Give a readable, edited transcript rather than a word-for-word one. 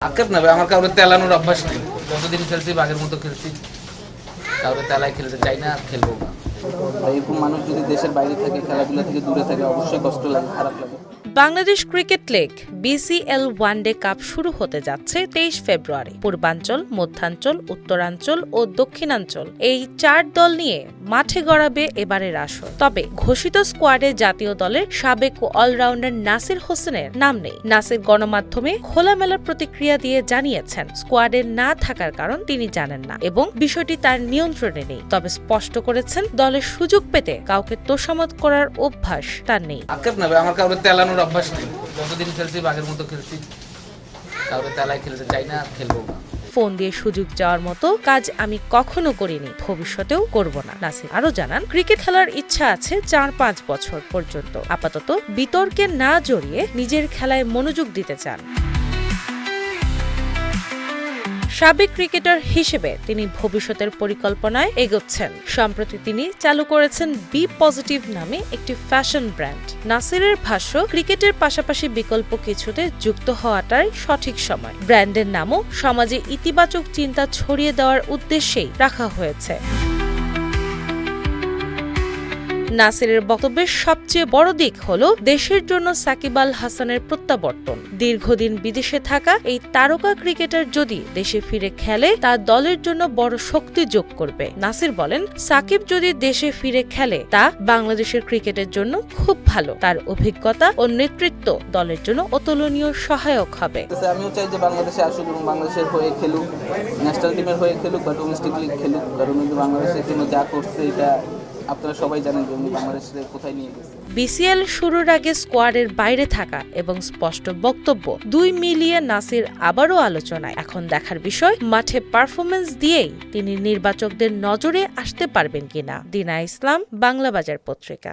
আক্ষেপ না ভাই, আমার কাউরে তেলানোর অভ্যাস নেই। যতদিন খেলছি বাঘের মতো খেলছি, কাউরে তেলায় খেলতে চাই না, আর খেলবো না। এরকম মানুষ যদি দেশের বাইরে থাকে, খেলাধুলা থেকে দূরে থাকে, অবশ্যই কষ্ট লাগে, খারাপ লাগে। Bangladesh cricket league BCL one day cup শুরু হতে যাচ্ছে 23 ফেব্রুয়ারি। পূর্বাঞ্চল, মধ্যাঞ্চল, উত্তরাঞ্চল ও দক্ষিণাঞ্চল এই 4 দল নিয়ে মাঠে গড়াবে এবারের আসর। তবে ঘোষিত স্কোয়াডে জাতীয় দলের সাবেক অলরাউন্ডার নাসির হোসেনের নাম নেই। নাসির গণমাধ্যমে খোলামেলা প্রতিক্রিয়া দিয়ে জানিয়েছেন, স্কোয়াডে না থাকার কারণ তিনি জানেন না এবং বিষয়টি তার নিয়ন্ত্রণে নেই। তবে স্পষ্ট করেছেন, দলের সুযোগ পেতে কাউকে তোষামত করার অভ্যাস তার নেই। আক্ষেপ না ভাই, আমার কাউরে তেলানোর অভ্যাস নেই। যতদিন খেলছি বাঘের মতো খেলছি, কাউরে তেলায় খেলতে চাই না, আর খেলবো না। ফোন দিয়ে সুযোগ যাওয়ার মতো কাজ আমি কখনো করিনি, ভবিষ্যতেও করব না। নাসির আরো জানান, ক্রিকেট খেলার ইচ্ছা আছে 4-5 বছর পর্যন্ত। আপাতত বিতর্কে না জড়িয়ে নিজের খেলায় মনোযোগ দিতে চান। সাবেক ক্রিকেটার হিসেবে তিনি ভবিষ্যতের পরিকল্পনায় এগোচ্ছেন। সম্প্রতি তিনি চালু করেছেন বি পজিটিভ নামে একটি ফ্যাশন ব্র্যান্ড। নাসিরের ভাষ্য, ক্রিকেটের পাশাপাশি বিকল্প কিছুতে যুক্ত হওয়াটাই সঠিক সময়। ব্র্যান্ডের নামও সমাজে ইতিবাচক চিন্তা ছড়িয়ে দেওয়ার উদ্দেশ্যেই রাখা হয়েছে। নাসিরের বক্তব্যের সবচেয়ে বড় দিক হল দেশের জন্য সাকিব আল হাসানের প্রত্যাবর্তন। দীর্ঘদিন বিদেশে থাকা এই তারকা ক্রিকেটার যদি দেশে ফিরে খেলে, তা দলের জন্য বড় শক্তি যোগ করবে। নাসির বলেন, সাকিব যদি দেশে ফিরে খেলে তা বাংলাদেশের ক্রিকেটের জন্য খুব ভালো। তার অভিজ্ঞতা ও নেতৃত্ব দলের জন্য অতুলনীয় সহায়ক হবে। আমিও চাই যে বাংলাদেশে আসুক এবং বাংলাদেশের হয়ে খেলুক, ন্যাশনাল টিমের হয়ে খেলুক বা ডোমেস্টিক লিগ খেলুক। কারণ বাংলাদেশের জন্য যা করছে এটা আপনারা সবাই জানেন যে উনি বাংলাদেশের কোথায় নিয়ে গেছে। বিসিএল শুরুর আগে স্কোয়াডের বাইরে থাকা এবং স্পষ্ট বক্তব্য, 2 মিলিয়ে নাসির আবারও আলোচনায়। এখন দেখার বিষয়, মাঠে পারফরমেন্স দিয়েই তিনি নির্বাচকদের নজরে আসতে পারবেন কিনা। দিনা ইসলাম, বাংলা বাজার পত্রিকা।